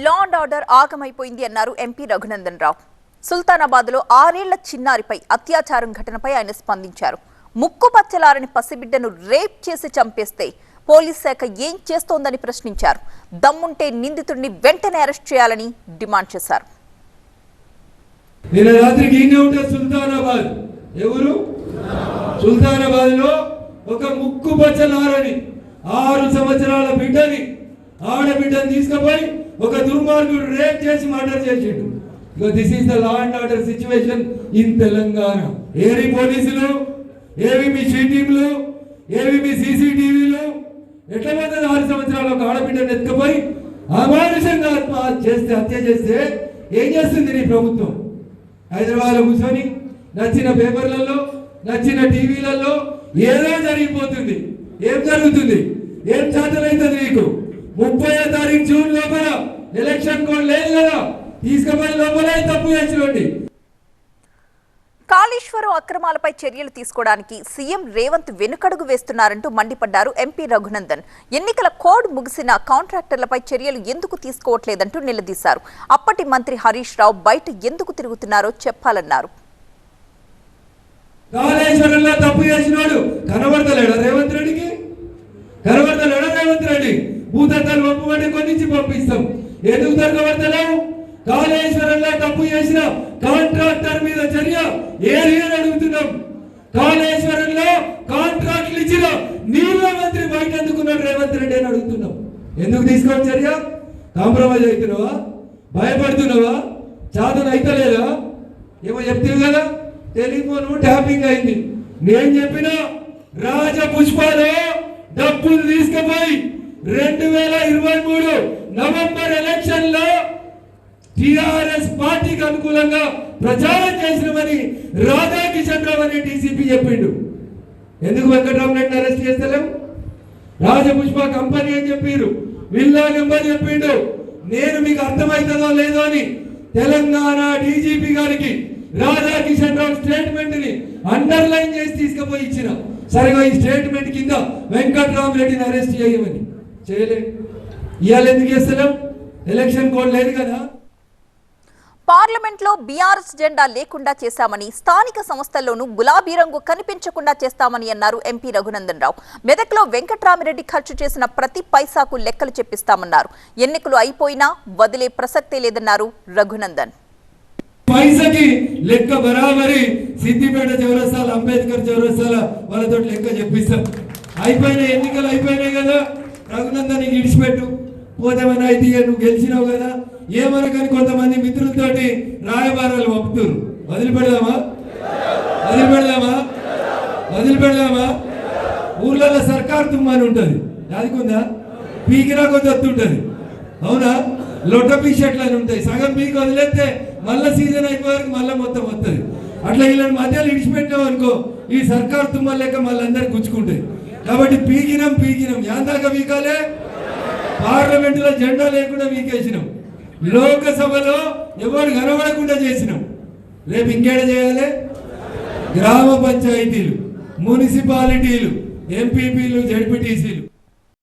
Law and order ఆగమైపోయింది అన్నారు MP Raghunandan Rao. సుల్తానాబాద్లో 6 ఏళ్ల చిన్నారిపై అత్యాచారం ఘటనపై ఆయన స్పందించారు. ముక్కు పచ్చలారని పసిబిడ్డను రేప్ చేసి చంపేస్తే పోలీస్ శాఖ ఏం చేస్తోందని ప్రశ్నించారు. దమ్ముంటే నిందితుడిని వెంటనే అరెస్ట్ చేయాలని డిమాండ్ చేశారు. సుల్తానాబాద్లో ఒక ముక్కు పచ్చలారని 6 సంవత్సరాల బిడ్డని ఆడబిడ్డను తీసుకుపోయి ఒక దుర్మార్గుడు రేప్ చేసి మర్డర్ చేసిండు. This is the law and order situation in Telangana. ఏరి పోలీసులు, ఏవి మీ షీటీంలు, ఏవి మీ సీసీటీవీలు, ఎట్లా పోతుంది? 6 సంవత్సరాల ఒక ఆడబిడ్డను ఎత్తుకుపోయి అమానుషంగా హత్య చేస్తే ఏం చేస్తుంది నీ ప్రభుత్వం? హైదరాబాద్లో కూర్చొని నచ్చిన పేపర్లలో, నచ్చిన టీవీలలో ఏదో జరిగిపోతుంది. ఏం జరుగుతుంది? ఏం చేతనైతుంది నీకు? 30వ తారీఖు జూన్ లోపల ఎలక్షన్ కోడ్ లేదు కదా, తీసుకుపోయి లోపలే తప్పు చేసినోండి. కాళేశ్వరం అక్రమాలపై చర్యలు తీసుకోవడానికి సీఎం రేవంత్ వెనుకడుగు వేస్తున్నారంటూ మండిపడ్డారు ఎంపీ రఘునందన్. ఎన్నికల కోడ్ ముగిసిన కాంట్రాక్టర్లపై చర్యలు ఎందుకు తీసుకోవట్లేదంటూ నిలదీశారు. అప్పటి మంత్రి హరీష్ రావు బయట ఎందుకు తిరుగుతున్నారో చెప్పాలన్నారు. కాళేశ్వరంలో తప్పు చేసినాడు కనబడతలేడా రేవంత్ రెడ్డికి? కనబడతలేడా రేవంత్ రెడ్డి? భూతత్వాలు పంపబడి కొన్నించి పంపిస్తాం. ఎందుకు దొరకబడతలేవు? కాళేశ్వరంలో తప్పు చేసిన కాంట్రాక్టర్ మీద చర్య ఏది అని అడుగుతున్నాం. కాళేశ్వరంలో కాంట్రాక్ట్లు ఇచ్చిన నీళ్ల మంత్రి బయట ఎందుకున్నాడు రేవంత్ రెడ్డి అని అడుగుతున్నాం. ఎందుకు తీసుకోవాలి చర్య? కాంప్రమైజ్ అవుతున్నావా? భయపడుతున్నావా? చాదన అయితలేదా? ఏమో చెప్తావు కదా, టెలిఫోన్ ట్యాపింగ్ అయింది. నేను చెప్పిన రాజపుష్పాలో డబ్బులు తీసుకుపోయి 2023 నవంబర్ ఎలక్షన్ లో టిఆర్ఎస్ పార్టీకి అనుకూలంగా ప్రచారం చేసినమని రాధాకిషన్ రావు అనే డీసీపీ చెప్పిండు. ఎందుకు వెంకటరామరెడ్డిని అరెస్ట్ చేస్తలేం? రాజపుష్ప కంపెనీ అని చెప్పారు, విల్లా నెంబర్ చెప్పిండు. నేను మీకు అర్థమవుతుందో లేదో అని తెలంగాణ డీజీపీ గారికి రాధాకిషన్ రావు స్టేట్మెంట్ ని అండర్లైన్ చేసి తీసుకుపోయి ఇచ్చిన. సరిగా ఈ స్టేట్మెంట్ కింద వెంకటరామరెడ్డిని అరెస్ట్ చేయమని చేయలే. ఇవాళ ఎందుకు చేస్తలేం? ఎలక్షన్ కోడ్ లేదు కదా. పార్లమెంట్లో బీఆర్ఎస్ జెండా లేకుండా చేశామని, స్థానిక సంస్థల్లోనూ గులాబీ రంగు కనిపించకుండా చేస్తామని అన్నారు ఎంపీ రఘునందన్ రావు. మెదక్లో వెంకట్రామిరెడ్డి ఖర్చు చేసిన ప్రతి పైసాకు లెక్కలు చెప్పిస్తామన్నారు. ఎన్నికలు అయిపోయినా వదిలే ప్రసక్తే లేదన్నారు రఘునందన్. పైసకి లెక్క బరాబరి సిద్దిపేట చౌరస్తాల, అంబేద్కర్ చౌరస్తాల వాళ్ళతో లెక్క చెప్పిస్తాం. అయిపోయినాయి, ఎన్నికలు అయిపోయినాయి కదా. రఘునందన్ ఇడిచిపెట్టు, పోతేమైనా అయితే నువ్వు గెలిచినావు కదా. ఏమనకని కొంతమంది మిత్రులతోటి రాయబారాలు పంపుతారు. వదిలిపెడదామా? వదిలిపెడదామా? ఊర్లలో సర్కార్ తుమ్మని ఉంటుంది, దాదికుందా? పీకినా కొద్ది వస్తుంటది. అవునా? లొట్ట పీషర్ట్లు అని ఉంటాయి. సగం పీకి వదిలేస్తే మళ్ళీ సీజన్ అయిపోయాక మళ్ళీ మొత్తం వస్తుంది. అట్లా వీళ్ళని మధ్యలో ఇడిచిపెట్టినాం అనుకో, ఈ సర్కార్ తుమ్మలు లెక్క మళ్ళీ అందరికి గుచ్చుకుంటాయి. కాబట్టి పీకినాం యాందాక పీకాలే. పార్లమెంటులో జెండా లేకుండా పీకేసినాం, లోకసభలో ఎవరు కనబడకుండా చేసినాం. రేపు ఇంకేడ చేయాలి? గ్రామ పంచాయతీలు, మున్సిపాలిటీలు, ఎంపీపీలు, జడ్పీటీసీలు